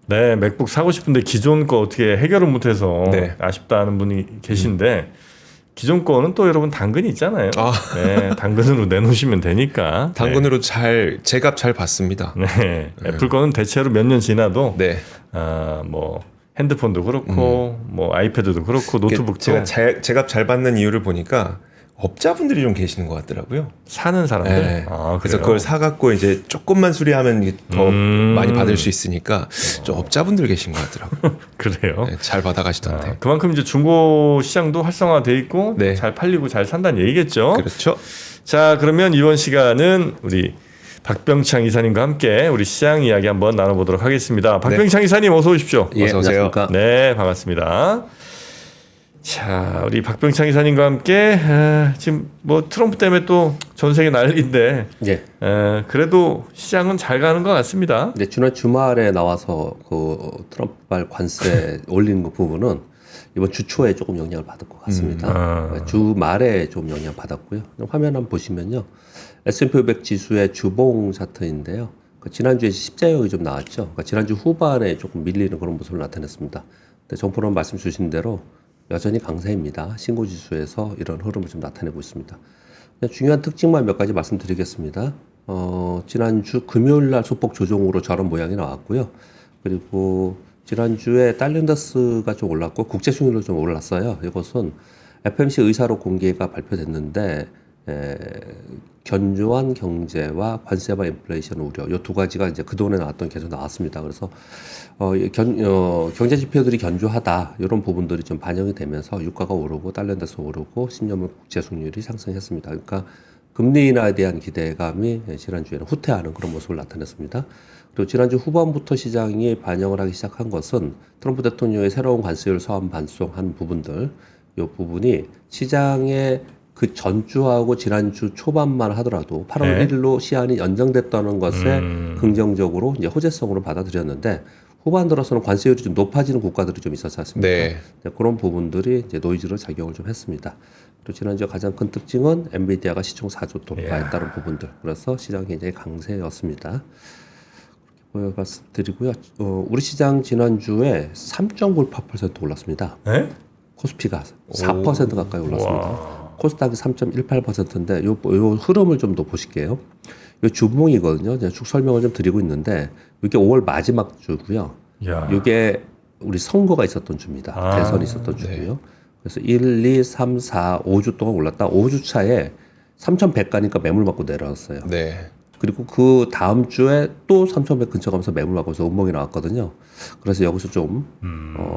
네, 맥북 사고 싶은데 기존 거 어떻게 해결을 못해서 네. 아쉽다는 분이 계신데 기존 거는 또 여러분 당근이 있잖아요. 아. 네, 당근으로 내놓으시면 되니까. 당근으로 잘 제값 잘 받습니다. 네, 애플 거는 대체로 몇 년 지나도 네. 뭐 핸드폰도 그렇고 뭐 아이패드도 그렇고 노트북도 제가 제값 잘 받는 이유를 보니까 업자분들이 좀 계시는 것 같더라고요. 사는 사람들. 네. 아, 그래서 그래요? 그걸 사갖고 이제 조금만 수리하면 이게 더 많이 받을 수 있으니까 좀 업자분들 계신 것 같더라고요. 그래요. 네, 잘 받아가시던데. 그만큼 이제 중고 시장도 활성화돼 있고 네. 잘 팔리고 잘 산다는 얘기겠죠. 그렇죠. 자, 그러면 이번 시간은 우리 박병창 이사님과 함께 우리 시장 이야기 한번 나눠보도록 하겠습니다. 박병창 이사님 어서 오십시오. 예, 어서 오세요. 안녕하십니까. 네, 반갑습니다. 자, 우리 박병창 이사님과 함께 지금 뭐 트럼프 때문에 또 전 세계 난리인데 예. 그래도 시장은 잘 가는 것 같습니다. 이제 지난 주말에 나와서 그 트럼프발 관세 올리는 그 부분은 이번 주 초에 조금 영향을 받을 것 같습니다. 주말에 좀 영향 받았고요. 화면 한번 보시면요. S&P 500 지수의 주봉 차트인데요. 지난주에 십자형이 좀 나왔죠. 그러니까 지난주 후반에 조금 밀리는 그런 모습을 나타냈습니다. 근데 정프로는 말씀 주신 대로 여전히 강세입니다. 신고 지수에서 이런 흐름을 좀 나타내고 있습니다. 중요한 특징만 몇 가지 말씀드리겠습니다. 지난주 금요일 날 소폭 조정으로 저런 모양이 나왔고요. 그리고 지난주에 달러인덱스가 좀 올랐고 국제 수익률도 좀 올랐어요. 이것은 FMC 의사록 공개가 발표됐는데 견조한 경제와 관세와 인플레이션 우려 이 두 가지가 이제 그동안에 나왔던 게 계속 나왔습니다. 그래서 경제 지표들이 견조하다 이런 부분들이 좀 반영이 되면서 유가가 오르고 달러인덱스 오르고 10년물 국제 수익률이 상승했습니다. 그러니까 금리 인하에 대한 기대감이 지난주에는 후퇴하는 그런 모습을 나타냈습니다. 그리고 지난주 후반부터 시장이 반영을 하기 시작한 것은 트럼프 대통령의 새로운 관세율 서한 반송한 부분들 이 부분이 시장의 그 전주하고 지난주 초반만 하더라도 8월 네. 1일로 시한이 연장됐다는 것에 긍정적으로 이제 호재성으로 받아들였는데 후반 들어서는 관세율이 좀 높아지는 국가들이 좀 있었지 않습니까? 네. 그런 부분들이 이제 노이즈로 작용을 좀 했습니다. 그리고 지난주 가장 큰 특징은 엔비디아가 시총 4조 돌파했다는 부분들. 그래서 시장이 굉장히 강세였습니다. 그렇게 말씀드리고요. 우리 시장 지난주에 3.98% 올랐습니다. 네? 코스피가 4% 가까이 올랐습니다. 와. 코스닥이 3.18%인데 요 흐름을 좀 더 보실게요. 요 주봉이거든요. 제가 쭉 설명을 좀 드리고 있는데 이게 5월 마지막 주고요. 야. 이게 우리 선거가 있었던 주입니다. 아, 대선이 있었던 주고요. 그래서 1, 2, 3, 4, 5주 동안 올랐다. 5주 차에 3,100 가니까 매물 맞고 내려왔어요. 네. 그리고 그 다음 주에 또 3,100 근처 가면서 매물 맞고서 음봉이 나왔거든요. 그래서 여기서 좀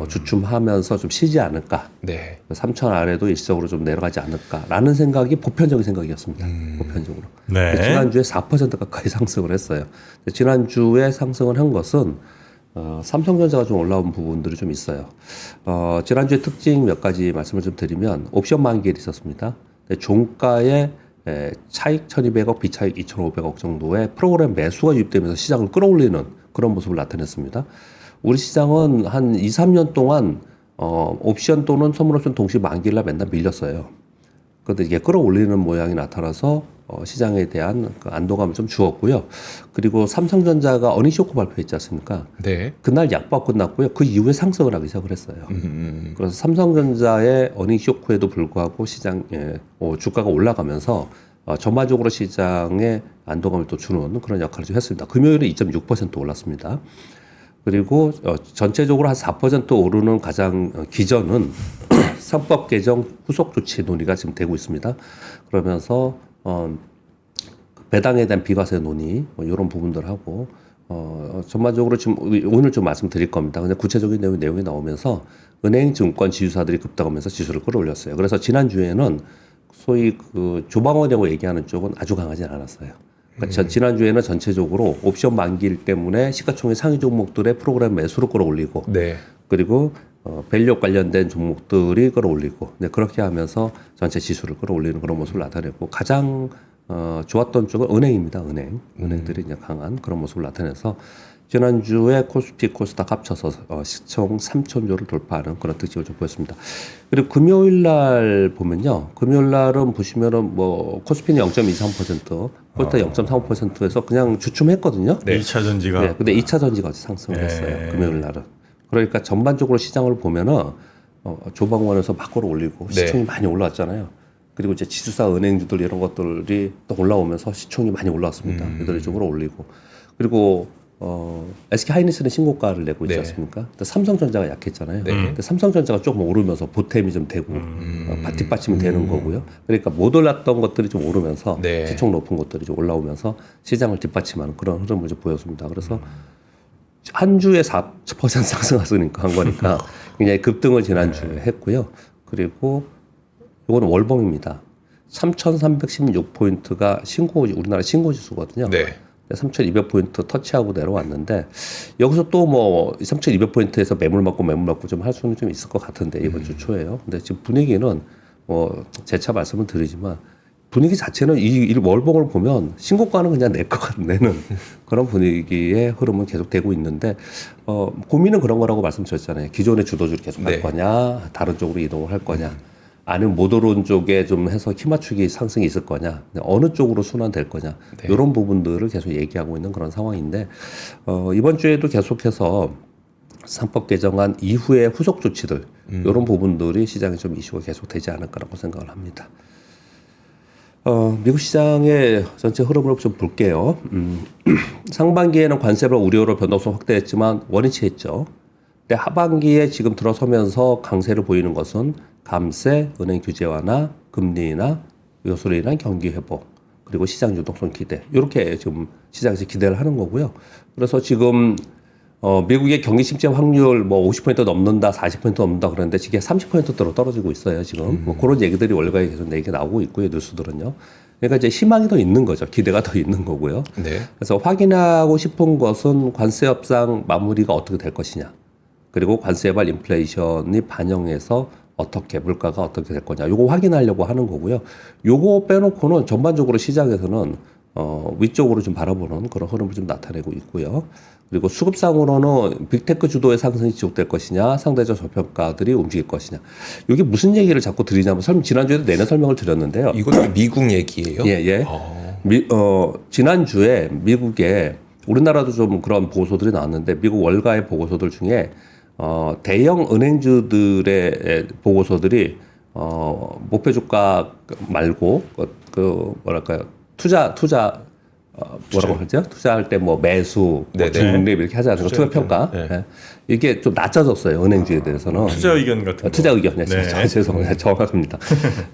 주춤하면서 좀 쉬지 않을까. 네. 3,000 아래도 일시적으로 좀 내려가지 않을까라는 생각이 보편적인 생각이었습니다. 보편적으로. 네. 지난주에 4% 가까이 상승을 했어요. 지난주에 상승을 한 것은 삼성전자가 좀 올라온 부분들이 좀 있어요. 지난주에 특징 몇 가지 말씀을 좀 드리면 옵션 만기일이 있었습니다. 종가에 차익 1,200억, 비차익 2,500억 정도의 프로그램 매수가 유입되면서 시장을 끌어올리는 그런 모습을 나타냈습니다. 우리 시장은 한 2, 3년 동안 옵션 또는 선물옵션 동시 만기일날 맨날 밀렸어요. 그런데 이게 끌어올리는 모양이 나타나서 시장에 대한 그 안도감을 좀 주었고요. 그리고 삼성전자가 어닝 쇼크 발표했지 않습니까? 네. 그날 약보가 끝났고요. 그 이후에 상승을 하기 시작을 했어요. 그래서 삼성전자의 어닝 쇼크에도 불구하고 시장에 주가가 올라가면서 전반적으로 시장에 안도감을 또 주는 그런 역할을 좀 했습니다. 금요일에 2.6% 올랐습니다. 그리고 전체적으로 한 4% 오르는 가장 기전은 상법 개정 후속 조치 논의가 지금 되고 있습니다. 그러면서 배당에 대한 비과세 논의 이런 부분들하고 전반적으로 지금 오늘 좀 말씀드릴 겁니다. 근데 구체적인 내용이 나오면서 은행, 증권, 지주사들이 급등하면서 지수를 끌어올렸어요. 그래서 지난주에는 소위 그 조방원이라고 얘기하는 쪽은 아주 강하진 않았어요. 그러니까 지난주에는 전체적으로 옵션 만기일 때문에 시가총액 상위 종목들의 프로그램 매수를 끌어올리고 네. 그리고 밸류 관련된 종목들이 끌어올리고 그렇게 하면서 전체 지수를 끌어올리는 그런 모습을 나타냈고 가장 좋았던 쪽은 은행입니다. 은행들이 이제 강한 그런 모습을 나타내서 지난주에 코스피, 코스닥 합쳐서 시총 3,000조를 돌파하는 그런 특징을 좀 보였습니다. 그리고 금요일 날 보면요. 금요일 날은 보시면은 뭐 코스피는 0.23%, 포인트 0.35%에서 그냥 주춤했거든요. 네. 1차 전지가 네, 근데 2차 전지가 상승을 했어요. 금요일 날은. 그러니까 전반적으로 시장을 보면은 조방원에서 막 끌어 올리고 네. 시총이 많이 올라왔잖아요. 그리고 이제 지수사 은행주들 이런 것들이 또 올라오면서 시총이 많이 올라왔습니다. 이들이 쪽으로 올리고 그리고 SK 하이닉스는 신고가를 내고 있지 네. 않습니까? 근데 삼성전자가 약했잖아요. 네. 근데 삼성전자가 조금 오르면서 보탬이 좀 되고 뒷받침이 되는 거고요. 그러니까 못 올랐던 것들이 좀 오르면서 네. 시총 높은 것들이 좀 올라오면서 시장을 뒷받침하는 그런 흐름을 좀 보였습니다. 그래서 한 주에 4% 상승하니까 한 거니까 굉장히 급등을 지난주에 했고요. 그리고 이거는 월봉입니다. 3,316포인트가 우리나라 신고 지수거든요. 네. 3,200포인트 터치하고 내려왔는데 여기서 또 뭐 3,200포인트에서 매물 맞고 좀 할 수는 좀 있을 것 같은데 이번 주 초에요. 근데 지금 분위기는 재차 말씀을 드리지만 분위기 자체는 이 월봉을 보면 신고가는 그냥 낼 것 같는 그런 분위기의 흐름은 계속되고 있는데 고민은 그런 거라고 말씀드렸잖아요. 기존의 주도주를 계속 할 네. 거냐, 다른 쪽으로 이동을 할 거냐. 아니면 모더론 쪽에 좀 해서 키 맞추기 상승이 있을 거냐, 어느 쪽으로 순환될 거냐, 네. 이런 부분들을 계속 얘기하고 있는 그런 상황인데 이번 주에도 계속해서 상법 개정안 이후의 후속 조치들 이런 부분들이 시장에 좀 이슈가 계속되지 않을까라고 생각을 합니다. 미국 시장의 전체 흐름을 좀 볼게요. 상반기에는 관세를 우려로 변동성 확대했지만 원위치했죠. 근데 하반기에 지금 들어서면서 강세를 보이는 것은 감세, 은행 규제 완화, 금리나 요소로 인한 경기 회복, 그리고 시장 유동성 기대, 이렇게 지금 시장에서 기대를 하는 거고요. 그래서 지금 미국의 경기 침체 확률 뭐 50% 넘는다, 40% 넘는다 그러는데 지금 30%대로 떨어지고 있어요. 지금 뭐 그런 얘기들이 월가에 계속 얘기 나오고 있고요. 뉴스들은요. 그러니까 이제 희망이 더 있는 거죠. 기대가 더 있는 거고요. 네. 그래서 확인하고 싶은 것은 관세 협상 마무리가 어떻게 될 것이냐, 그리고 관세 발 인플레이션이 반영해서 어떻게 물가가 어떻게 될 거냐, 요거 확인하려고 하는 거고요. 요거 빼놓고는 전반적으로 시장에서는 위쪽으로 좀 바라보는 그런 흐름을 좀 나타내고 있고요. 그리고 수급상으로는 빅테크 주도의 상승이 지속될 것이냐, 상대적 저평가들이 움직일 것이냐. 이게 무슨 얘기를 자꾸 드리냐면 지난주에도 내내 설명을 드렸는데요. 이것도 미국 얘기예요? 예. 지난주에 미국에 우리나라도 좀 그런 보고서들이 나왔는데 미국 월가의 보고서들 중에 대형 은행주들의 보고서들이 목표 주가 말고 뭐랄까요, 투자 뭐라고 하죠? 투자할 때 뭐 매수, 뭐 중립 이렇게 하지 않습니까? 투자 평가. 네. 예. 이게 좀 낮아졌어요. 은행주에 대해서는. 투자 의견 같은 거. 투자 의견. 네. 죄송합니다. 정확합니다.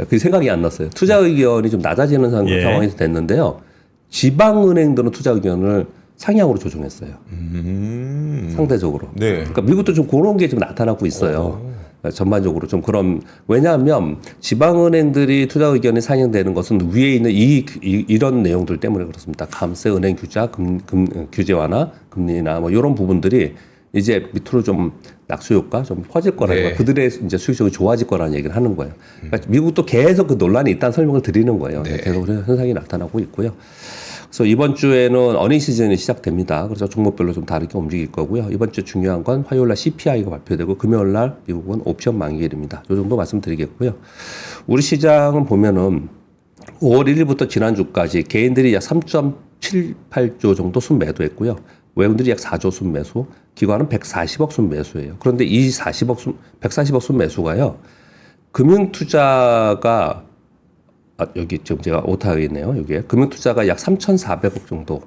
그 생각이 안 났어요. 투자 의견이 좀 낮아지는 상황이 됐는데요. 지방은행들은 투자 의견을 상향으로 조정했어요. 상대적으로. 네. 그러니까 미국도 좀 그런 게 좀 나타나고 있어요. 전반적으로 좀 그런, 왜냐하면 지방은행들이 투자 의견이 상향되는 것은 위에 있는 이런 내용들 때문에 그렇습니다. 감세, 은행 규제 완화, 금리나 뭐 이런 부분들이 이제 밑으로 좀 낙수 효과 좀 퍼질 거라는 거예요. 그들의 이제 수익성이 좋아질 거라는 얘기를 하는 거예요. 그러니까 미국도 계속 그 논란이 있다는 설명을 드리는 거예요. 계속 그런 현상이 나타나고 있고요. 그래서 이번 주에는 어닝 시즌이 시작됩니다. 그래서 종목별로 좀 다르게 움직일 거고요. 이번 주 중요한 건 화요일 날 CPI가 발표되고 금요일 날 미국은 옵션 만기일입니다. 이 정도 말씀드리겠고요. 우리 시장은 보면은 5월 1일부터 지난주까지 개인들이 약 3.78조 정도 순매도했고요. 외국인들이 약 4조 순매수, 기관은 140억 순매수예요. 그런데 이 140억 순매수가요. 금융투자가 여기 지금 제가 오타가 있네요. 여기에 금융투자가 약 3,400억 정도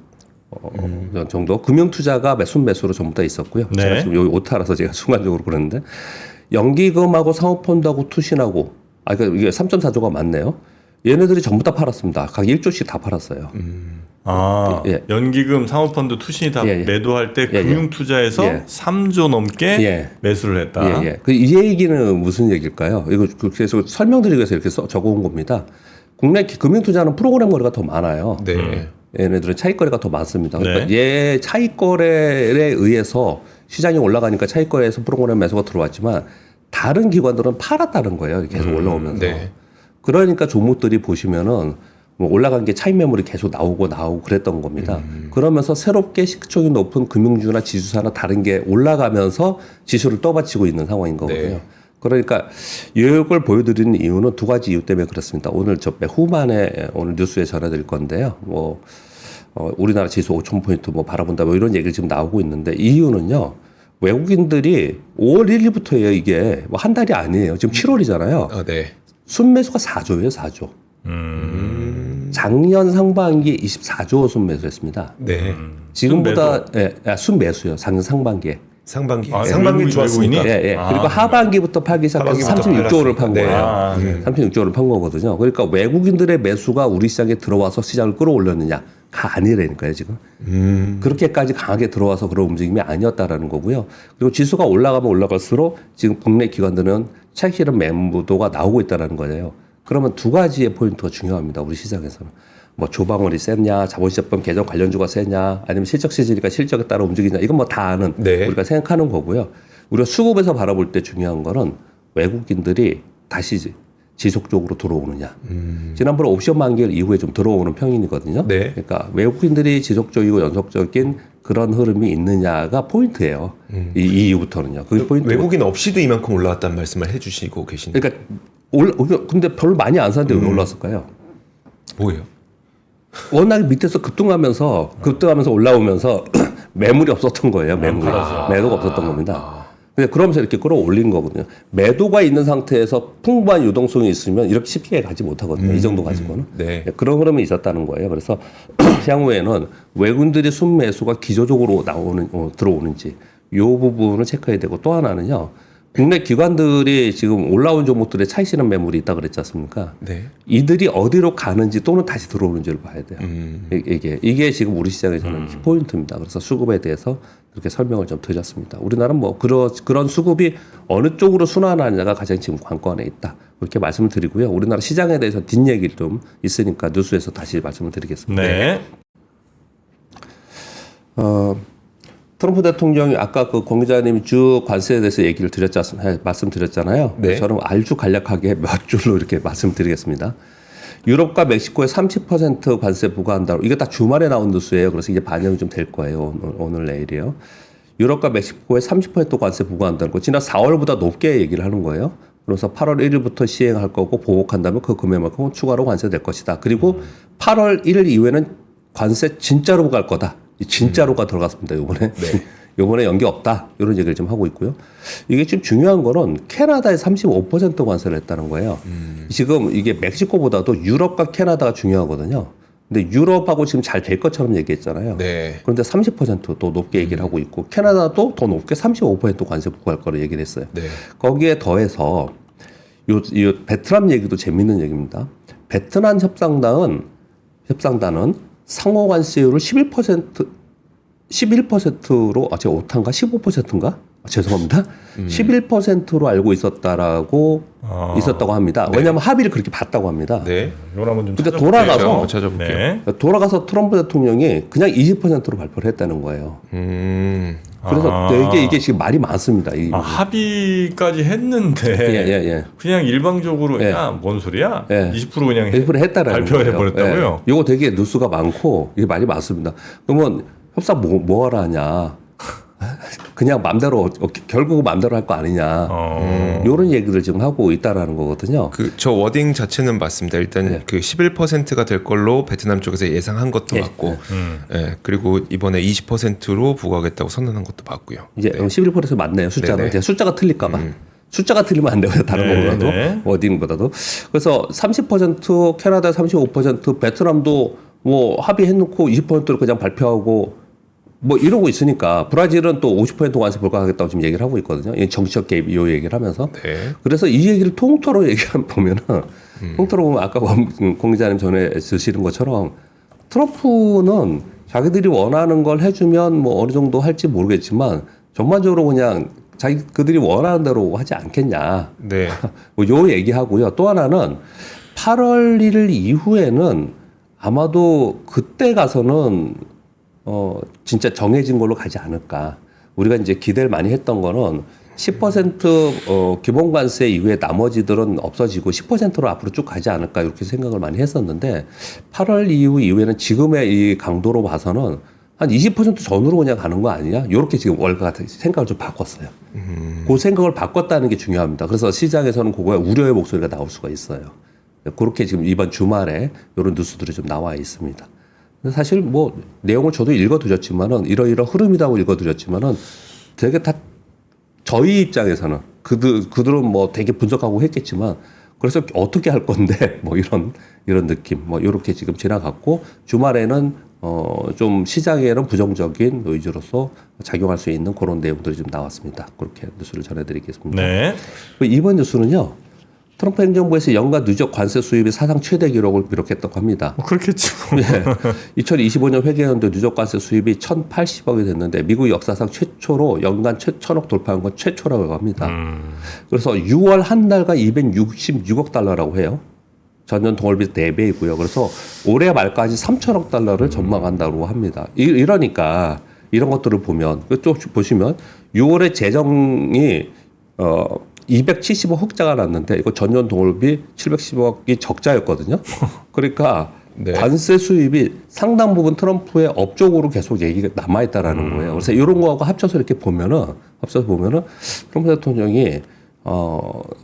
정도 금융투자가 순매수로 전부 다 있었고요. 네. 제가 지금 여기 오타라서 제가 순간적으로 그랬는데 연기금하고 사모펀드하고 투신하고 그러니까 이게 3.4조가 맞네요. 얘네들이 전부 다 팔았습니다. 각 1조씩 다 팔았어요. 예. 연기금, 사모펀드, 투신이 다 매도할 때 금융투자에서 3조 넘게 매수를 했다. 이 얘기는 무슨 얘기일까요? 이거 그래서 설명드리기 위해서 이렇게 적어온 겁니다. 국내 금융투자는 프로그램 거래가 더 많아요. 네. 얘네들은 차익거래가 더 많습니다. 그러니까 얘 차익거래에 의해서 시장이 올라가니까 차익거래에서 프로그램 매수가 들어왔지만 다른 기관들은 팔았다는 거예요. 계속 올라오면서. 네. 그러니까 종목들이 보시면은 뭐 올라간 게 차익 매물이 계속 나오고 그랬던 겁니다. 그러면서 새롭게 시총이 높은 금융주나 지수사나 다른 게 올라가면서 지수를 떠받치고 있는 상황인 거거든요. 그러니까 이걸 보여드리는 이유는 두 가지 이유 때문에 그렇습니다. 오늘 후반에 오늘 뉴스에 전해드릴 건데요. 우리나라 지수 5,000포인트 바라본다 이런 얘기를 지금 나오고 있는데 이유는요. 외국인들이 5월 1일부터예요. 이게 한 달이 아니에요. 지금 7월이잖아요. 네. 순매수가 4조예요. 4조. 작년 상반기에 24조 순매수했습니다. 네. 지금보다 순매수요. 작년 상반기에. 상반기. 아, 상반기 좋았으니까. 그리고 하반기부터 팔기 시작해서 하반기부터 36조를 판 거예요. 네. 36조를 판 거거든요. 그러니까 외국인들의 매수가 우리 시장에 들어와서 시장을 끌어올렸느냐가 아니라니까요, 지금. 그렇게까지 강하게 들어와서 그런 움직임이 아니었다라는 거고요. 그리고 지수가 올라가면 올라갈수록 지금 국내 기관들은 차익 실현 매도가 나오고 있다라는 거예요. 그러면 두 가지의 포인트가 중요합니다. 우리 시장에서는. 조방울이 셌냐, 자본시장법 개정 관련주가 세냐, 아니면 실적 시즌이니까 실적에 따라 움직이냐, 이건 다 아는 네. 우리가 생각하는 거고요. 우리가 수급에서 바라볼 때 중요한 거는 외국인들이 다시 지속적으로 들어오느냐. 지난번에 옵션 만기일 이후에 좀 들어오는 평인이거든요. 네. 그러니까 외국인들이 지속적이고 연속적인 그런 흐름이 있느냐가 포인트예요. 이 이후부터는요. 그게 포인트. 외국인 없이도 이만큼 올라왔다는 말씀을 해주시고 계시니까. 그러니까 근데 별로 많이 안 사는데 왜 올랐을까요? 뭐예요? 워낙 밑에서 급등하면서 올라오면서 매물이 없었던 거예요. 매도가 없었던 겁니다. 근데 그러면서 이렇게 끌어올린 거거든요. 매도가 있는 상태에서 풍부한 유동성이 있으면 이렇게 쉽게 가지 못하거든요. 이 정도 가지고는. 네. 그런 흐름이 있었다는 거예요. 그래서 향후에는 외국인들이 순매수가 기조적으로 들어오는지 이 부분을 체크해야 되고 또 하나는요. 국내 기관들이 지금 올라온 종목들의 차익 실현 매물이 있다 그랬지 않습니까? 네. 이들이 어디로 가는지 또는 다시 들어오는지를 봐야 돼요. 이게 지금 우리 시장에서는 포인트입니다. 그래서 수급에 대해서 그렇게 설명을 좀 드렸습니다. 우리나라는 그런 수급이 어느 쪽으로 순환하느냐가 가장 지금 관건에 있다. 그렇게 말씀을 드리고요. 우리나라 시장에 대해서 뒷얘기를 좀 있으니까 뉴스에서 다시 말씀을 드리겠습니다. 네. 트럼프 대통령이 아까 공 기자님이 주 관세에 대해서 얘기를 말씀드렸잖아요. 네. 저는 아주 간략하게 몇 줄로 이렇게 말씀드리겠습니다. 유럽과 멕시코에 30% 관세 부과한다. 이게 딱 주말에 나온 뉴스예요. 그래서 이게 반영이 좀 될 거예요. 오늘 내일이요. 유럽과 멕시코에 30% 관세 부과한다는 거. 지난 4월보다 높게 얘기를 하는 거예요. 그래서 8월 1일부터 시행할 거고 보복한다면 그 금액만큼 추가로 관세될 것이다. 그리고 8월 1일 이후에는 관세 진짜로 부과할 거다. 진짜로가 들어갔습니다. 요번에. 요번에 연기 없다. 이런 얘기를 좀 하고 있고요. 이게 지금 중요한 거는 캐나다에 35% 관세를 했다는 거예요. 지금 이게 멕시코보다도 유럽과 캐나다가 중요하거든요. 근데 유럽하고 지금 잘 될 것처럼 얘기했잖아요. 네. 그런데 30%또 높게 얘기를 하고 있고 캐나다도 더 높게 35% 관세 부과할 거로 얘기를 했어요. 네. 거기에 더해서 요 베트남 얘기도 재밌는 얘기입니다. 베트남 협상단은 상호 관세율을 11%로 제가 오탄가 15%인가? 죄송합니다. 11%로 알고 있었다라고 있었다고 합니다. 네. 왜냐하면 합의를 그렇게 봤다고 합니다. 네. 이걸 한번 좀 근데 찾아볼게요. 돌아가서 찾아볼게요. 네. 돌아가서 트럼프 대통령이 그냥 20%로 발표를 했다는 거예요. 그래서 이게 지금 말이 많습니다. 합의까지 했는데 예. 그냥 일방적으로 예. 야, 뭔 소리야? 예. 20% 그냥 1% 했다라는 발표해 거예요. 버렸다고요? 예. 이거 되게 뉴스가 많고 이게 말이 많습니다. 그러면 협상 뭐하러 하냐? 그냥 맘대로 결국 맘대로 할 거 아니냐? 이런 얘기를 지금 하고 있다라는 거거든요. 저 워딩 자체는 맞습니다. 일단 네. 그 11%가 될 걸로 베트남 쪽에서 예상한 것도 예. 맞고, 예. 그리고 이번에 20%로 부과하겠다고 선언한 것도 맞고요. 이제 11% 맞네요. 숫자는. 네네. 제가 숫자가 틀릴까봐. 숫자가 틀리면 안 되고요. 다른 네, 거보다도. 네. 어딘보다도. 그래서 30% 캐나다 35% 베트남도 합의해놓고 20%를 그냥 발표하고 이러고 있으니까 브라질은 또 50% 관세 불가하겠다고 지금 얘기를 하고 있거든요. 정치적 개입 이 얘기를 하면서. 네. 그래서 이 얘기를 통틀어 얘기하면 보면은 통틀어 보면 아까 공 기자님 전에 쓰시는 것처럼 트럼프는 자기들이 원하는 걸 해주면 어느 정도 할지 모르겠지만 전반적으로 그냥 그들이 원하는 대로 하지 않겠냐. 네. 요 얘기하고요. 또 하나는 8월 1일 이후에는 아마도 그때 가서는 진짜 정해진 걸로 가지 않을까. 우리가 이제 기대를 많이 했던 거는 10% 기본 관세 이후에 나머지들은 없어지고 10%로 앞으로 쭉 가지 않을까 이렇게 생각을 많이 했었는데 8월 이후에는 지금의 이 강도로 봐서는 한 20% 전후로 그냥 가는 거 아니냐? 이렇게 지금 월가 생각을 좀 바꿨어요. 그 생각을 바꿨다는 게 중요합니다. 그래서 시장에서는 그거에 우려의 목소리가 나올 수가 있어요. 그렇게 지금 이번 주말에 이런 뉴스들이 좀 나와 있습니다. 사실 뭐 내용을 저도 읽어드렸지만은 이러이러 흐름이라고 읽어드렸지만은 되게 다 저희 입장에서는 그들은 뭐 되게 분석하고 했겠지만 그래서 어떻게 할 건데 뭐 이런 느낌 뭐 이렇게 지금 지나갔고 주말에는 좀 시장에는 부정적인 노이즈로서 작용할 수 있는 그런 내용들이 좀 나왔습니다. 그렇게 뉴스를 전해드리겠습니다. 네. 이번 뉴스는요. 트럼프 행정부에서 연간 누적 관세 수입이 사상 최대 기록을 기록했다고 합니다. 그렇겠죠. 네. 2025년 회계연도 누적 관세 수입이 1,080억이 됐는데 미국 역사상 최초로 연간 1,000억 돌파한 건 최초라고 합니다. 그래서 6월 한 달간 266억 달러라고 해요. 전년 동월비 4배이고요. 그래서 올해 말까지 3천억 달러를 전망한다고 합니다. 이러니까 이런 것들을 보면 또 보시면 6월에 재정이 270억 흑자가 났는데 이거 전년 동월비 710억이 적자였거든요. 그러니까 네. 관세 수입이 상당 부분 트럼프의 업적으로 계속 얘기가 남아있다라는 거예요. 그래서 이런 거하고 합쳐서 보면은 트럼프 대통령이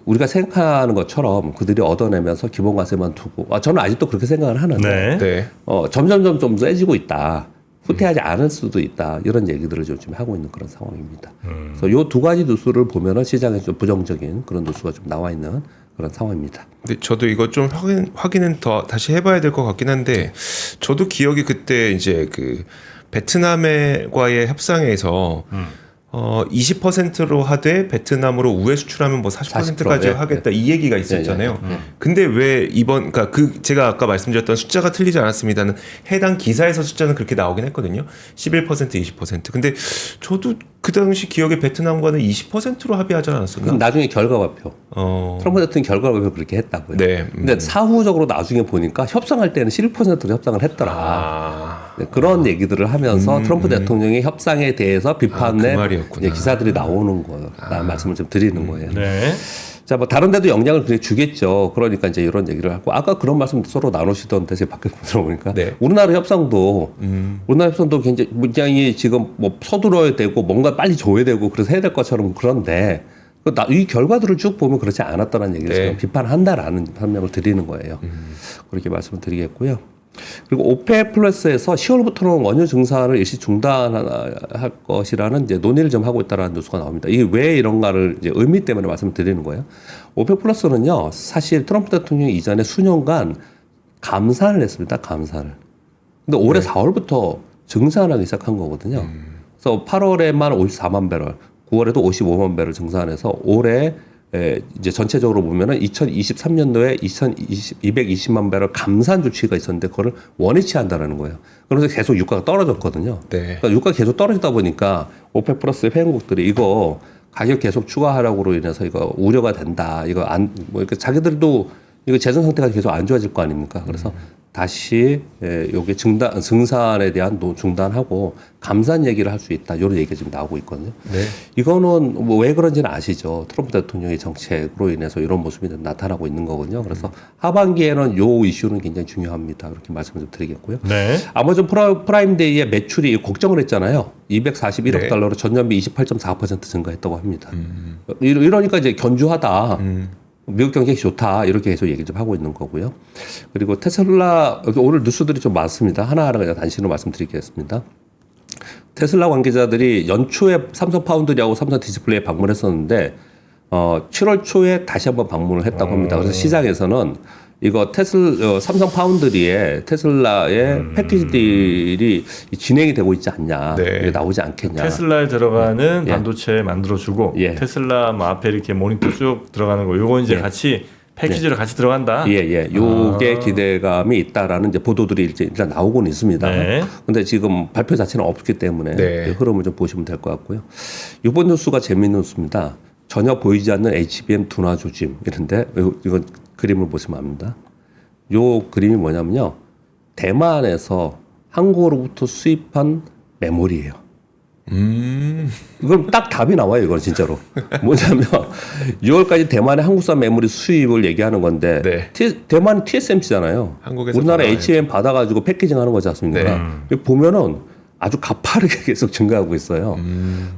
우리가 생각하는 것처럼 그들이 얻어내면서 기본관세만 두고 저는 아직도 그렇게 생각을 하는데 네. 점점점 좀 세지고 있다. 후퇴하지 않을 수도 있다. 이런 얘기들을 좀 하고 있는 그런 상황입니다. 그래서 이 두 가지 뉴스를 보면은 시장에 좀 부정적인 그런 뉴스가 좀 나와 있는 그런 상황입니다. 근데 저도 이거 좀 확인은 더 다시 해봐야 될 것 같긴 한데 저도 기억이 그때 이제 그 베트남과의 협상에서 20%로 하되 베트남으로 우회 수출하면 뭐 40%까지 40%, 하겠다 이 얘기가 있었잖아요. 예. 근데 왜 그러니까 제가 아까 말씀드렸던 숫자가 틀리지 않았습니다는 해당 기사에서 숫자는 그렇게 나오긴 했거든요. 11%, 20%. 근데 저도 그 당시 기억에 베트남과는 20%로 합의하지 않았었나? 그럼 나중에 결과발표. 트럼프 대통령 결과발표 그렇게 했다고요. 네. 근데 사후적으로 나중에 보니까 협상할 때는 11%로 협상을 했더라. 네, 그런 얘기들을 하면서 트럼프 대통령의 협상에 대해서 비판의 그 말이었구나. 기사들이 나오는 거예요. 라는 말씀을 좀 드리는 거예요. 네. 자, 뭐 다른 데도 영향을 주겠죠. 그러니까 이제 이런 얘기를 하고 아까 그런 말씀 서로 나누시던데 제가 밖에 들어보니까 네. 우리나라 협상도 굉장히 지금 뭐 서둘러야 되고 뭔가 빨리 줘야 되고 그래서 해야 될 것처럼 그런데 이 결과들을 쭉 보면 그렇지 않았다는 얘기를 네. 지금 비판한다라는 설명을 드리는 거예요. 그렇게 말씀을 드리겠고요. 그리고 오페크 플러스에서 10월부터는 원유 증산을 일시 중단할 것이라는 이제 논의를 좀 하고 있다라는 뉴스가 나옵니다. 이게 왜 이런가를 이제 의미 때문에 말씀을 드리는 거예요. 오페크 플러스는요, 사실 트럼프 대통령이 이전에 수년간 감산을 했습니다. 감산을. 근데 올해 4월부터 증산하기 시작한 거거든요. 그래서 8월에만 54만 배럴, 9월에도 55만 배럴 증산해서 올해 이제 전체적으로 보면은 2023년도에 220만 배럴 감산 조치가 있었는데 그거를 원위치 한다라는 거예요. 그러면서 계속 유가가 떨어졌거든요. 네. 그러니까 유가가 계속 떨어지다 보니까 오페크 플러스 회원국들이 이거 가격 계속 추가하라고로 인해서 이거 우려가 된다. 이거 이렇게 자기들도 이거 재정 상태가 계속 안 좋아질 거 아닙니까? 그래서 다시 요게 증산에 대한 중단하고 감산 얘기를 할 수 있다. 이런 얘기가 지금 나오고 있거든요. 네. 이거는 뭐 왜 그런지는 아시죠. 트럼프 대통령의 정책으로 인해서 이런 모습이 나타나고 있는 거거든요. 그래서 하반기에는 요 이슈는 굉장히 중요합니다. 그렇게 말씀을 좀 드리겠고요. 네. 아마존 프라임데이의 매출이 걱정을 했잖아요. 241억 네. 달러로 전년비 28.4% 증가했다고 합니다. 이러니까 이제 견주하다. 미국 경쟁이 좋다 이렇게 계속 얘기 좀 하고 있는 거고요. 그리고 테슬라 여기 오늘 뉴스들이 좀 많습니다. 하나하나 그냥 단신으로 말씀드리겠습니다. 테슬라 관계자들이 연초에 삼성 파운드리하고 삼성 디스플레이에 방문했었는데 7월 초에 다시 한번 방문을 했다고 합니다. 그래서 시장에서는 이거 삼성 파운드리에 테슬라의 패키지들이 진행이 되고 있지 않냐, 네. 이게 나오지 않겠냐. 테슬라에 들어가는 예. 반도체 만들어주고 예. 테슬라 뭐 앞에 이렇게 모니터 쭉 들어가는 거 요거 이제 예. 같이 패키지로 같이 들어간다. 예. 요게 기대감이 있다라는 이제 보도들이 일단 나오고는 있습니다. 네. 근데 지금 발표 자체는 없기 때문에 네. 흐름을 좀 보시면 될 것 같고요. 이번 뉴스가 재미있는 뉴스입니다. 전혀 보이지 않는 HBM 둔화 조짐 이런데 이건 그림을 보시면 압니다. 요 그림이 뭐냐면요. 대만에서 한국으로부터 수입한 메모리예요. 이건 딱 답이 나와요. 이건 진짜로. 뭐냐면 6월까지 대만의 한국산 메모리 수입을 얘기하는 건데 네. 대만은 TSMC잖아요. 한국에서 우리나라 받아와야죠. HBM 받아가지고 패키징하는 거지 않습니까? 보면은 아주 가파르게 계속 증가하고 있어요.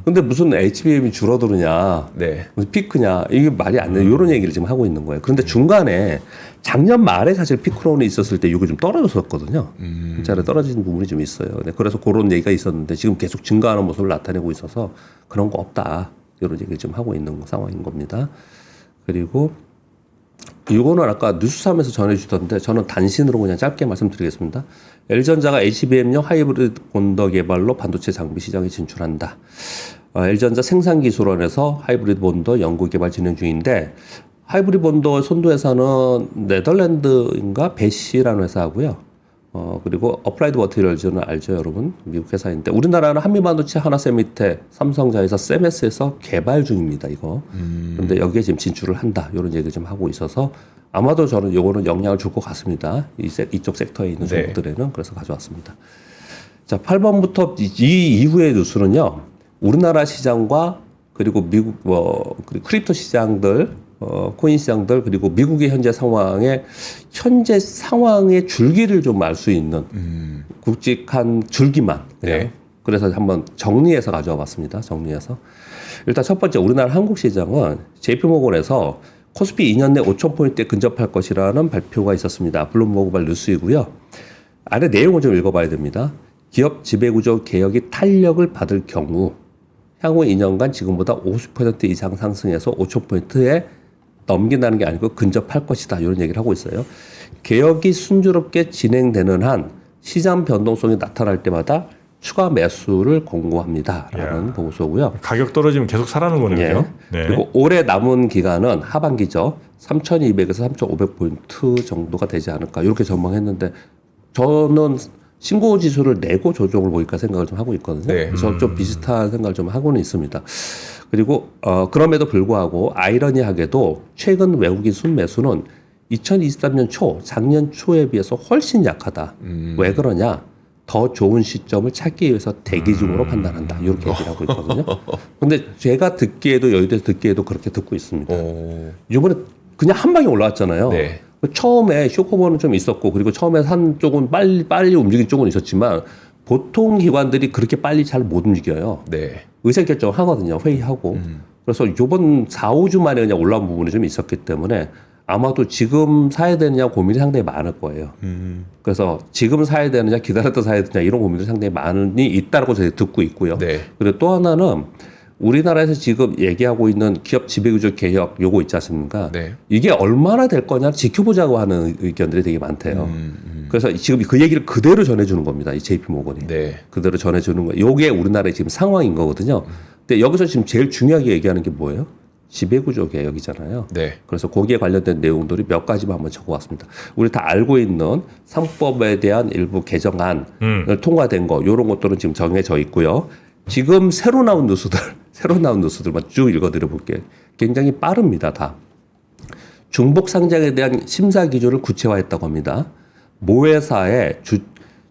근데 무슨 HBM이 줄어드느냐, 네. 무슨 피크냐, 이게 말이 안 돼. 이런 얘기를 지금 하고 있는 거예요. 그런데 중간에 작년 말에 사실 피크론이 있었을 때 이거 좀 떨어졌었거든요. 진짜로 떨어진 부분이 좀 있어요. 네, 그래서 그런 얘기가 있었는데 지금 계속 증가하는 모습을 나타내고 있어서 그런 거 없다. 이런 얘기를 지금 하고 있는 상황인 겁니다. 그리고 이거는 아까 뉴스3에서 전해주셨던데 저는 단신으로 그냥 짧게 말씀드리겠습니다. L전자가 HBM용 하이브리드 본더 개발로 반도체 장비 시장에 진출한다. L전자 생산기술원에서 하이브리드 본더 연구 개발 진행 중인데 하이브리드 본더 선도회사는 네덜란드인가 베시라는 회사하고요. 그리고 어플라이드 머티리얼즈는 알죠, 여러분? 미국 회사인데 우리나라는 한미반도체 하나세미테, 삼성자회사, 세메스에서 개발 중입니다, 이거. 그런데 여기에 지금 진출을 한다, 이런 얘기를 좀 하고 있어서 아마도 저는 이거는 영향을 줄 것 같습니다. 이쪽 섹터에 있는 종목들에는. 그래서 가져왔습니다. 자, 8번부터 이 이후의 뉴스는요, 우리나라 시장과 그리고 미국 그리고 크립토 시장들, 코인 시장들 그리고 미국의 현재 상황의 줄기를 좀 알 수 있는 굵직한 줄기만. 네. 그래서 한번 정리해서 가져와 봤습니다. 정리해서 일단 첫 번째 우리나라 한국 시장은 JP모건에서 코스피 2년 내 5,000포인트에 근접할 것이라는 발표가 있었습니다. 블룸버그발 뉴스이고요. 아래 내용을 좀 읽어봐야 됩니다. 기업 지배구조 개혁이 탄력을 받을 경우 향후 2년간 지금보다 50% 이상 상승해서 5,000포인트에 넘긴다는 게 아니고 근접할 것이다. 이런 얘기를 하고 있어요. 개혁이 순조롭게 진행되는 한 시장 변동성이 나타날 때마다 추가 매수를 권고합니다. 라는 보고서고요. 가격 떨어지면 계속 사라는 거네요. 예. 그죠? 네. 그리고 올해 남은 기간은 하반기죠. 3,200에서 3,500포인트 정도가 되지 않을까. 이렇게 전망했는데 저는 신고 지수를 내고 조정을 보일까 생각을 좀 하고 있거든요. 네. 그래서 좀 비슷한 생각을 좀 하고는 있습니다. 그리고 그럼에도 불구하고 아이러니하게도 최근 외국인 순매수는 2023년 초, 작년 초에 비해서 훨씬 약하다. 왜 그러냐? 더 좋은 시점을 찾기 위해서 대기 중으로 판단한다. 이렇게 얘기를 하고 있거든요. 근데 제가 듣기에도 여의도에서 듣기에도 그렇게 듣고 있습니다. 이번에 그냥 한 방에 올라왔잖아요. 네. 처음에 쇼커버는 좀 있었고 그리고 처음에 산 쪽은 빨리 움직인 쪽은 있었지만 보통 기관들이 그렇게 빨리 잘 못 움직여요. 네. 의사결정을 하거든요. 회의하고. 그래서 이번 4, 5주 만에 그냥 올라온 부분이 좀 있었기 때문에 아마도 지금 사야 되느냐 고민이 상당히 많을 거예요. 그래서 지금 사야 되느냐 기다렸다 사야 되느냐 이런 고민들이 상당히 많이 있다고 제가 듣고 있고요. 네. 그리고 또 하나는 우리나라에서 지금 얘기하고 있는 기업 지배구조 개혁 요거 있지 않습니까? 네. 이게 얼마나 될 거냐 지켜보자고 하는 의견들이 되게 많대요. 그래서 지금 그 얘기를 그대로 전해주는 겁니다. 이 JP모건이. 네. 그대로 전해주는 거예요. 요게 우리나라의 지금 상황인 거거든요. 근데 여기서 지금 제일 중요하게 얘기하는 게 뭐예요? 지배구조 개혁이잖아요. 네. 그래서 거기에 관련된 내용들이 몇 가지만 한번 적어왔습니다. 우리 다 알고 있는 상법에 대한 일부 개정안을 통과된 거, 이런 것들은 지금 정해져 있고요. 지금 새로 나온 뉴스들만 쭉 읽어드려 볼게요. 굉장히 빠릅니다, 다. 중복 상장에 대한 심사 기준을 구체화했다고 합니다. 모회사의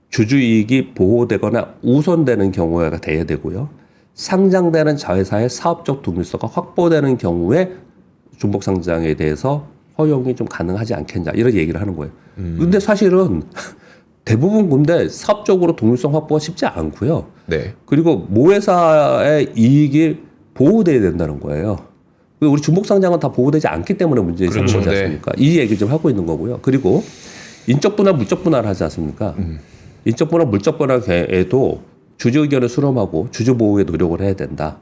주주이익이 보호되거나 우선되는 경우가 돼야 되고요. 상장되는 자회사의 사업적 독립성가 확보되는 경우에 중복 상장에 대해서 허용이 좀 가능하지 않겠냐 이런 얘기를 하는 거예요. 근데 사실은 대부분 근데 사업적으로 독립성 확보가 쉽지 않고요. 네. 그리고 모회사의 이익이 보호돼야 된다는 거예요. 우리 중복 상장은 다 보호되지 않기 때문에 문제가 생긴 그렇죠. 거지 않습니까? 이 얘기 좀 하고 있는 거고요. 그리고 인적 분할, 물적 분할 하지 않습니까? 인적 분할, 물적 분할에도 주주 의견을 수렴하고 주주 보호에 노력을 해야 된다.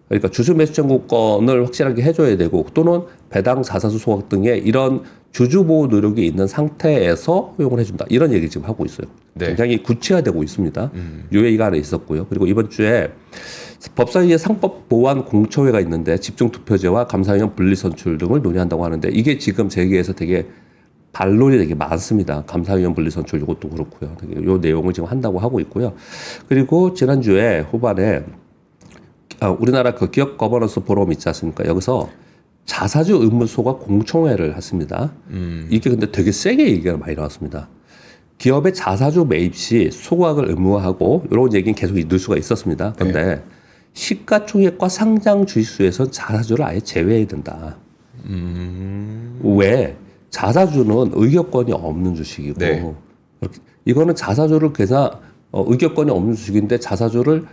그러니까 주주 매수 청구권을 확실하게 해줘야 되고 또는 배당 자사수 소각 등의 이런 주주 보호 노력이 있는 상태에서 허용을 해준다. 이런 얘기를 지금 하고 있어요. 네. 굉장히 구체화되고 있습니다. 이 얘기가 하나 있었고요. 그리고 이번 주에 법사위의 상법 보완 공처회가 있는데 집중투표제와 감사위원 분리선출 등을 논의한다고 하는데 이게 지금 재계에서 되게 반론이 되게 많습니다. 감사위원 분리선출 이것도 그렇고요. 되게 요 내용을 지금 한다고 하고 있고요. 그리고 지난주에 후반에 우리나라 그 기업 거버넌스 포럼 있지 않습니까? 여기서 자사주 의무소가 공청회를 했습니다. 이게 근데 되게 세게 얘기가 많이 나왔습니다. 기업의 자사주 매입 시 소각을 의무화하고 이런 얘기는 계속 뉴스가 있었습니다. 그런데 시가총액과 상장 주식수에선 자사주를 아예 제외해야 된다. 왜? 자사주는 의결권이 없는 주식이고 네. 이거는 자사주를 그냥 의결권이 없는 주식인데 자사주를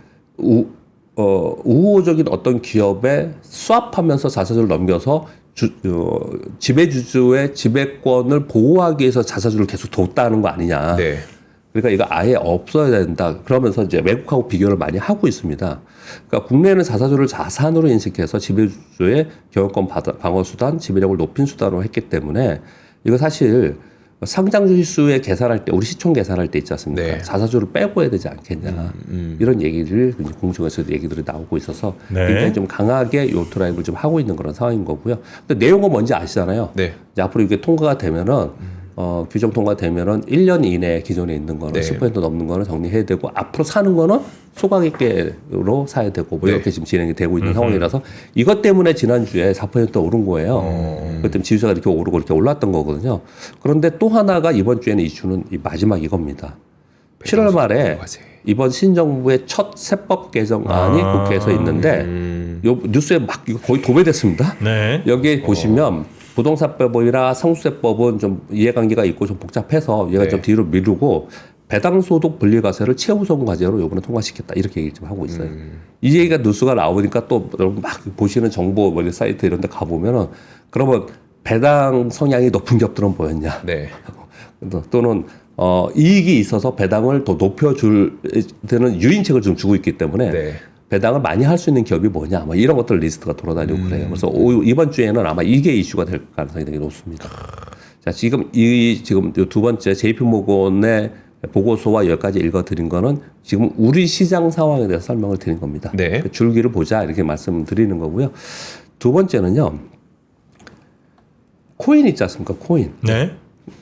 우호적인 어떤 기업에 수합하면서 자사주를 넘겨서 지배주주의 지배권을 보호하기 위해서 자사주를 계속 뒀다는 거 아니냐. 네. 그러니까 이거 아예 없어야 된다. 그러면서 이제 외국하고 비교를 많이 하고 있습니다. 그러니까 국내는 자사주를 자산으로 인식해서 지배주주의 경영권 방어 수단, 지배력을 높인 수단으로 했기 때문에 이거 사실 상장 주식수에 계산할 때 우리 시총 계산할 때 있지 않습니까? 네. 자사주를 빼고 해야 되지 않겠냐. 이런 얘기를 공중에서도 얘기들이 나오고 있어서 네. 굉장히 좀 강하게 요 드라이브를 좀 하고 있는 그런 상황인 거고요. 근데 내용은 뭔지 아시잖아요. 네. 이제 앞으로 이게 통과가 되면은 규정 통과되면은 1년 이내에 기존에 있는 거는 네. 10% 넘는 거는 정리해야 되고 앞으로 사는 거는 소가격계로 사야 되고 뭐 네. 이렇게 지금 진행이 되고 있는 상황이라서 이것 때문에 지난주에 4% 오른 거예요. 그때 지수가 이렇게 오르고 이렇게 올랐던 거거든요. 그런데 또 하나가 이번 주에는 이슈는 이 마지막 이겁니다. 7월 말에 과세. 이번 신정부의 첫 세법 개정안이 국회에서 있는데 요 뉴스에 막 이거 거의 도배됐습니다. 네. 여기에 보시면 부동산법이나 상수세법은 좀 이해관계가 있고 좀 복잡해서 얘가 네. 좀 뒤로 미루고 배당소득 분리과세를 최우선 과제로 이번에 통과시켰다 이렇게 얘기 좀 하고 있어요. 이 얘기가 뉴스가 나오니까 또 여러분 막 보시는 정보 사이트 이런 데 가보면은 그러면 배당 성향이 높은 기업들은 뭐였냐 네. 또는 이익이 있어서 배당을 더 높여줄 때는 유인책을 좀 주고 있기 때문에 네. 배당을 많이 할 수 있는 기업이 뭐냐 뭐 이런 것들 리스트가 돌아다니고 그래요. 그래서 이번 주에는 아마 이게 이슈가 될 가능성이 되게 높습니다. 자, 지금 지금 두 번째 JP모건의 보고서와 여기까지 읽어드린 거는 지금 우리 시장 상황에 대해서 설명을 드린 겁니다. 네. 그 줄기를 보자 이렇게 말씀드리는 거고요. 두 번째는요. 코인 있지 않습니까? 코인. 네.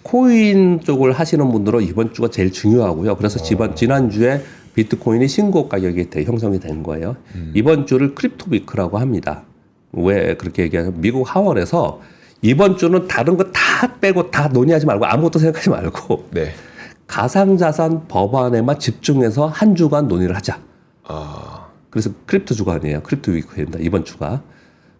코인 쪽을 하시는 분들은 이번 주가 제일 중요하고요. 그래서 지난주에 비트코인이 신고 가격이 형성이 된 거예요. 이번 주를 크립토 위크라고 합니다. 왜 그렇게 얘기하냐면 미국 하원에서 이번 주는 다른 거 다 빼고 다 논의하지 말고 아무것도 생각하지 말고 네. 가상자산 법안에만 집중해서 한 주간 논의를 하자. 그래서 크립토 주간이에요. 크립토 위크입니다. 이번 주가.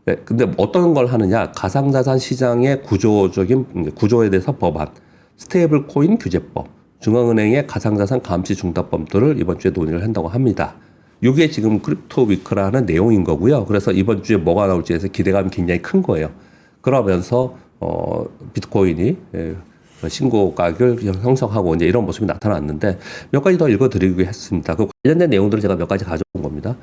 네, 근데 어떤 걸 하느냐? 가상자산 시장의 구조적인 구조에 대해서 법안, 스테이블 코인 규제법, 중앙은행의 가상자산 감시 중단법들을 이번 주에 논의를 한다고 합니다. 이게 지금 크립토 위크라는 내용인 거고요. 그래서 이번 주에 뭐가 나올지에서 기대감이 굉장히 큰 거예요. 그러면서 비트코인이 신고 가격을 형성하고 이제 이런 모습이 나타났는데 몇 가지 더 읽어드리겠습니다. 그 관련된 내용들을 제가 몇 가지 가져온 겁니다.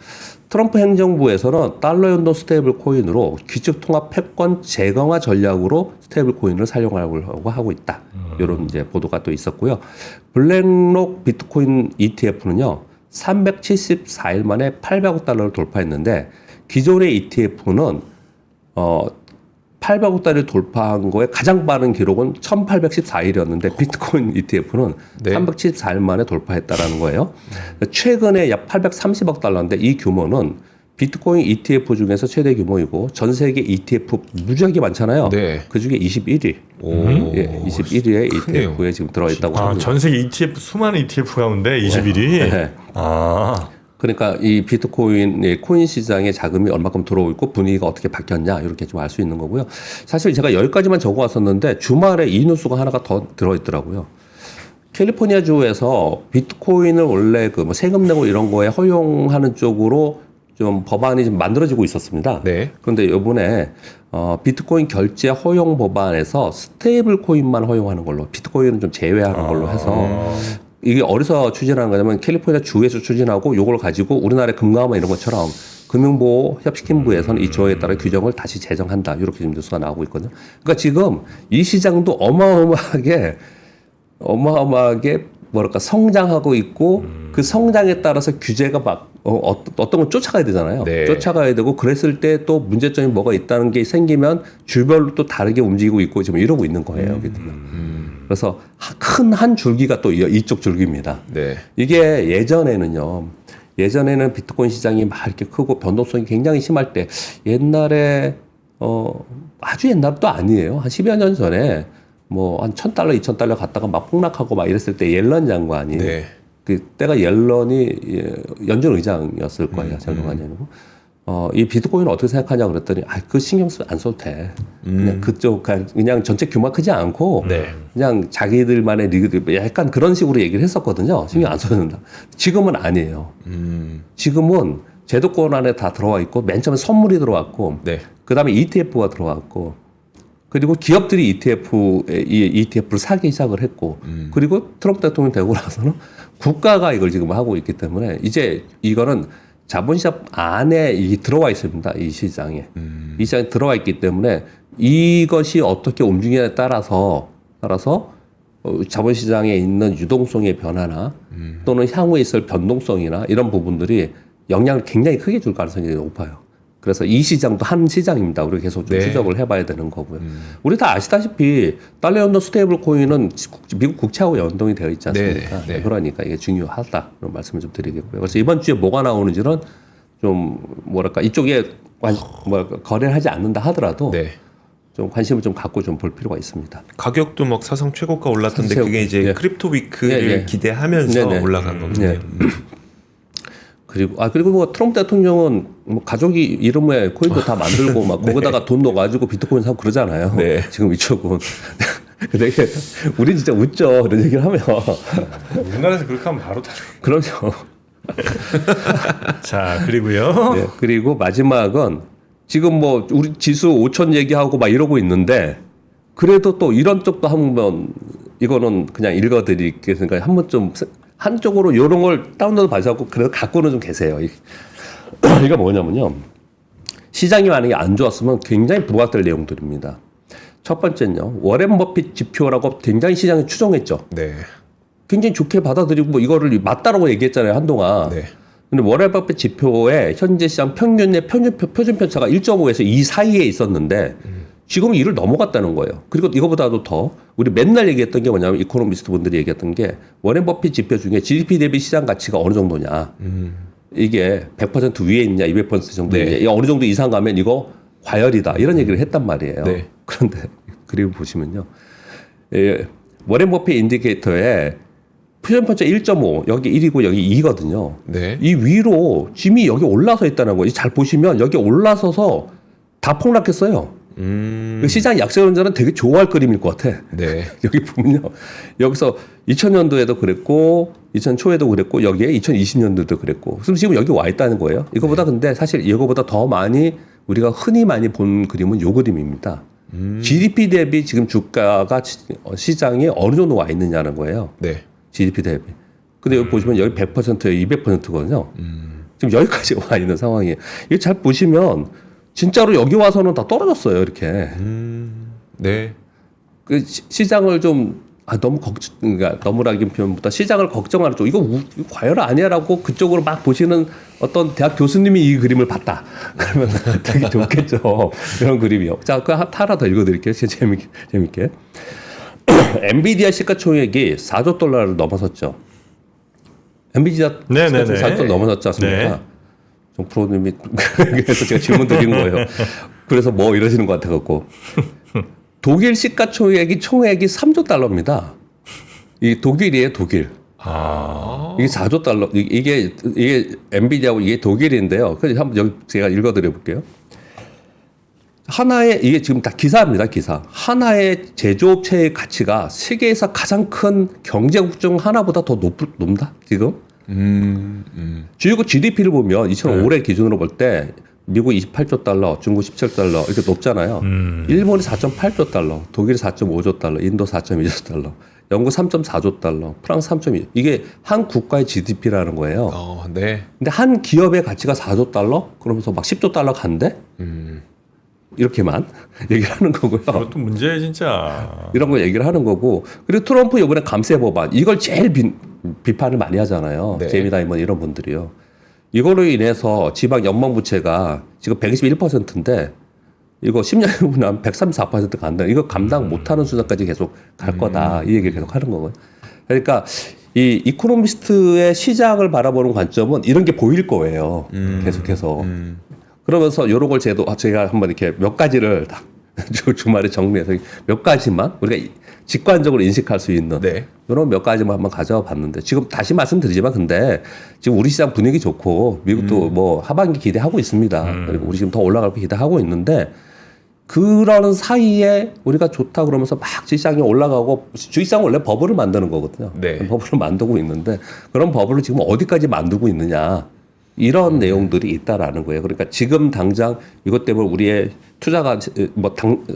트럼프 행정부에서는 달러 연동 스테이블 코인으로 기축 통합 패권 재강화 전략으로 스테이블 코인을 사용하려고 하고 있다. 이런 이제 보도가 또 있었고요. 블랙록 비트코인 ETF는요, 374일 만에 800억 달러를 돌파했는데 기존의 ETF는 800억 달러를 돌파한 거에 가장 빠른 기록은 1814일이었는데 비트코인 ETF는 네. 374일 만에 돌파했다라는 거예요. 최근에 약 830억 달러인데 이 규모는 비트코인 ETF 중에서 최대 규모이고 전 세계 ETF 무지하게 많잖아요. 네. 그 중에 21위. 예, 21위의 크네요. ETF에 지금 들어있다고 아, 합니다. 전 세계 ETF 수많은 ETF 가운데 21위. 네. 아. 그러니까 이 비트코인 코인 시장에 자금이 얼마큼 들어오고 있고 분위기가 어떻게 바뀌었냐 이렇게 좀 알 수 있는 거고요. 사실 제가 여기까지만 적어왔었는데 주말에 이 뉴스가 하나가 더 들어있더라고요. 캘리포니아 주에서 비트코인을 원래 그 뭐 세금 내고 이런 거에 허용하는 쪽으로 좀 법안이 좀 만들어지고 있었습니다. 네. 그런데 이번에 비트코인 결제 허용 법안에서 스테이블 코인만 허용하는 걸로 비트코인은 좀 제외하는 걸로 해서 이게 어디서 추진하는 거냐면 캘리포니아 주에서 추진하고 이걸 가지고 우리나라의 금감원 이런 것처럼 금융보호 협식팀부에서는 이 조항에 따라 규정을 다시 제정한다. 이렇게 지금 뉴스가 나오고 있거든요. 그러니까 지금 이 시장도 어마어마하게 뭐랄까 성장하고 있고 그 성장에 따라서 규제가 막 어떤 걸 쫓아가야 되잖아요. 네. 쫓아가야 되고 그랬을 때 또 문제점이 뭐가 있다는 게 생기면 주별로 또 다르게 움직이고 있고 지금 이러고 있는 거예요. 그래서 큰 한 줄기가 또 이쪽 줄기입니다. 네. 이게 예전에는 비트코인 시장이 막 이렇게 크고 변동성이 굉장히 심할 때 옛날에 아주 옛날도 아니에요. 한 10여 년 전에 뭐 한 $1,000, $2,000 갔다가 막 폭락하고 막 이랬을 때 옐런 장관이 네. 그때가 옐런이 연준 의장이었을 거예요. 장관이 아니고 이 비트코인을 어떻게 생각하냐 그랬더니 그 신경 안 써도 돼. 그냥 그쪽 그냥 전체 규모가 크지 않고 네. 그냥 자기들만의 리그들 약간 그런 식으로 얘기를 했었거든요. 신경 안 써도 된다. 지금은 아니에요. 지금은 제도권 안에 다 들어와 있고 맨 처음에 선물이 들어왔고 네. 그다음에 ETF가 들어왔고 그리고 기업들이 ETF를 사기 시작을 했고 그리고 트럼프 대통령 되고 나서는 국가가 이걸 지금 하고 있기 때문에 이제 이거는 자본시장 안에 들어와 있습니다. 이 시장에. 이 시장에 들어와 있기 때문에 이것이 어떻게 움직이냐에 따라서 자본시장에 있는 유동성의 변화나 또는 향후에 있을 변동성이나 이런 부분들이 영향을 굉장히 크게 줄 가능성이 높아요. 그래서 이 시장도 한 시장입니다. 우리가 계속 좀 네. 추적을 해봐야 되는 거고요. 우리 다 아시다시피 달러 연동 스테이블 코인은 미국 국채하고 연동이 되어 있지 않습니까? 네, 네. 그러니까 이게 중요하다 그런 말씀을 좀 드리겠고요. 그래서 이번 주에 뭐가 나오는지는 좀 뭐랄까 이쪽에 거래를 하지 않는다 하더라도 네. 좀 관심을 좀 갖고 좀 볼 필요가 있습니다. 가격도 막 사상 최고가 올랐던데 사상 그게 이제 예. 크립토 위크를 예, 예. 기대하면서 네, 네. 올라간 거군요. 네. 그리고 뭐 트럼프 대통령은 뭐 가족이 이름에 코인도 다 만들고 막 거기다가 돈 넣어가지고 비트코인 사고 그러잖아요. 네. 지금 이쪽은. 근데 우린 진짜 웃죠. 그런 얘기를 하면. 우리나라에서 그렇게 하면 바로 다. 그럼요. 자, 그리고요. 네, 그리고 마지막은 지금 뭐 우리 지수 5천 얘기하고 막 이러고 있는데 그래도 또 이런 쪽도 한번 이거는 그냥 읽어드리겠습니다. 한번 좀 한쪽으로 이런 걸 다운로드 받으셔서 그래도 갖고는 좀 계세요. 이게 뭐냐면요. 시장이 만약에 안 좋았으면 굉장히 부각될 내용들입니다. 첫 번째는요. 워렌 버핏 지표라고 굉장히 시장에 추정했죠. 네. 굉장히 좋게 받아들이고 뭐 이거를 맞다라고 얘기했잖아요. 한동안. 네. 근데 워렌 버핏 지표의 현재 시장 평균의 표준 편차가 1.5에서 2 사이에 있었는데 지금은 이를 넘어갔다는 거예요. 그리고 이거보다도 더 우리 맨날 얘기했던 게 뭐냐면 이코노미스트 분들이 얘기했던 게 워렌 버핏 지표 중에 GDP 대비 시장 가치가 어느 정도냐. 이게 100% 위에 있냐, 200% 정도 있냐. 네. 이게 어느 정도 이상 가면 이거 과열이다. 이런 얘기를 했단 말이에요. 네. 그런데 그리고 보시면요. 워렌 버핏 인디케이터에 표준 편차 1.5 여기 1이고 여기 2거든요. 네. 이 위로 짐이 여기 올라서 있다는 거예요. 잘 보시면 여기 올라서서 다 폭락했어요. 그 시장 약세론자는 되게 좋아할 그림일 것 같아. 네. 여기 보면요. 여기서 2000년도에도 그랬고 2000초에도 그랬고 여기에 2020년도에도 그랬고 그럼 지금 여기 와 있다는 거예요. 이거보다 근데 사실 이거보다 더 많이 우리가 흔히 많이 본 그림은 요 그림입니다. GDP 대비 지금 주가가 시장에 어느 정도 와 있느냐는 거예요. 네. GDP 대비. 근데 여기 보시면 여기 100%예요. 200%거든요. 지금 여기까지 와 있는 상황이에요. 이거 잘 보시면 진짜로 여기 와서는 다 떨어졌어요. 이렇게. 네. 그 시장을 좀 너무 그러니까 너무라긴 표현보다 시장을 걱정하는 쪽 이거 과열 아니야라고 그쪽으로 막 보시는 어떤 대학 교수님이 이 그림을 봤다. 그러면 되게 좋겠죠. 이런 그림이요. 자, 그 하나 더 읽어드릴게요. 재밌게. 엔비디아 시가총액이 4조 달러를 넘어섰죠. 엔비디아 네네네. 시가총액 4조 넘어섰지 않습니까? 네. 정 프로님이 그래서 제가 질문 드린 거예요. 그래서 뭐 이러시는 것 같아갖고 독일 시가총액이 총액이 3조 달러입니다. 이 독일이에요, 독일. 이게 4조 달러. 이게 엔비디아하고 이게 독일인데요. 그래서 한번 여기 제가 읽어드려 볼게요. 하나의 이게 지금 다 기사입니다, 기사. 하나의 제조업체의 가치가 세계에서 가장 큰 경제국 중 하나보다 더 높다 지금. 주요국 GDP를 보면 2005년 기준으로 볼 때 미국 28조 달러, 중국 17달러 이렇게 높잖아요. 일본이 4.8조 달러, 독일이 4.5조 달러, 인도 4.2조 달러, 영국 3.4조 달러, 프랑스 3.2. 이게 한 국가의 GDP라는 거예요. 네. 근데 한 기업의 가치가 4조 달러? 그러면서 막 10조 달러 간대? 이렇게만 얘기를 하는 거고요. 그것도 문제예요, 진짜. 이런 거 얘기를 하는 거고. 그리고 트럼프 이번에 감세 법안 이걸 제일 비판을 많이 하잖아요. 네. 제이미 다이먼 이런 분들이요. 이거로 인해서 지방 연방 부채가 지금 121%인데 이거 10년 후면 한 134% 간다. 이거 감당 못하는 수준까지 계속 갈 거다. 이 얘기를 계속 하는 거고요. 그러니까 이 이코노미스트의 시장을 바라보는 관점은 이런 게 보일 거예요. 계속해서. 그러면서 요런 걸 제가 한번 이렇게 몇 가지를 다 주말에 정리해서 몇 가지만 우리가 직관적으로 인식할 수 있는 네. 이런 몇 가지만 한번 가져와 봤는데 지금 다시 말씀드리지만 근데 지금 우리 시장 분위기 좋고 미국도 뭐 하반기 기대하고 있습니다. 그리고 우리 지금 더 올라갈 거 기대하고 있는데 그런 사이에 우리가 좋다 그러면서 막 주식시장이 올라가고 주식시장은 원래 버블을 만드는 거거든요. 네. 버블을 만들고 있는데 그런 버블을 지금 어디까지 만들고 있느냐 이런 내용들이 있다라는 거예요. 그러니까 지금 당장 이것 때문에 우리의 투자가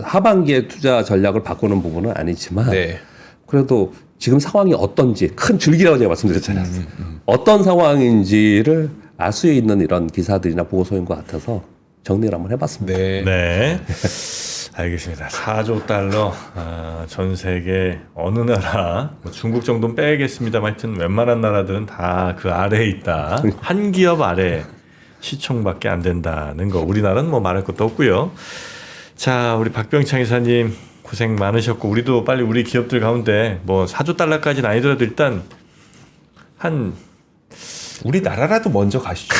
하반기에 투자 전략을 바꾸는 부분은 아니지만 네. 그래도 지금 상황이 어떤지 큰 줄기라고 제가 말씀드렸잖아요. 어떤 상황인지를 알 수 있는 이런 기사들이나 보고서인 것 같아서 정리를 한번 해봤습니다. 네. 네. 알겠습니다. 4조 달러 전 세계 어느 나라 뭐 중국 정도는 빼야겠습니다만 하여튼 웬만한 나라들은 다 그 아래에 있다. 한 기업 아래 시총밖에 안 된다는 거. 우리나라는 뭐 말할 것도 없고요. 자, 우리 박병창 이사님 고생 많으셨고 우리도 빨리 우리 기업들 가운데 뭐 4조 달러까지는 아니더라도 일단 한 우리나라라도 먼저 가시죠.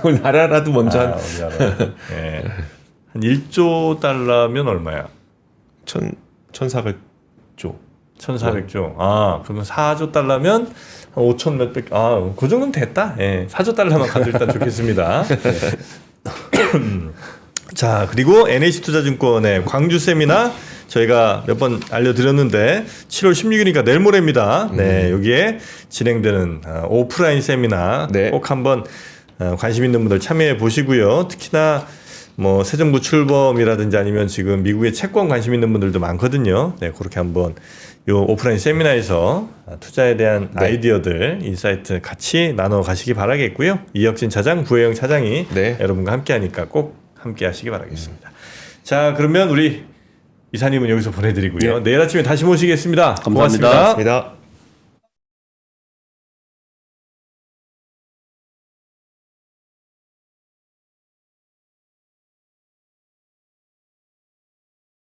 우리나라라도 먼저 한 우리나라. 예. 한 1조 달러면 얼마야? 1,400조. 1,400조. 그러면 4조 달러면 한 5천 몇백. 그 정도는 됐다. 예. 4조 달러만 가도 일단 좋겠습니다. 자, 그리고 NH투자증권의 광주 세미나 저희가 몇 번 알려드렸는데 7월 16일이니까 내일 모레입니다. 네, 여기에 진행되는 오프라인 세미나 네. 꼭 한번 관심 있는 분들 참여해 보시고요. 특히나 뭐 새 정부 출범이라든지 아니면 지금 미국의 채권 관심 있는 분들도 많거든요. 네, 그렇게 한번 요 오프라인 세미나에서 투자에 대한 아이디어들, 인사이트 같이 나눠 가시기 바라겠고요. 이혁진 차장, 구혜영 차장이 네. 여러분과 함께하니까 꼭 함께하시기 바라겠습니다. 자, 그러면 우리 이사님은 여기서 보내드리고요. 내일 아침에 다시 모시겠습니다. 감사합니다. 고맙습니다. 고맙습니다.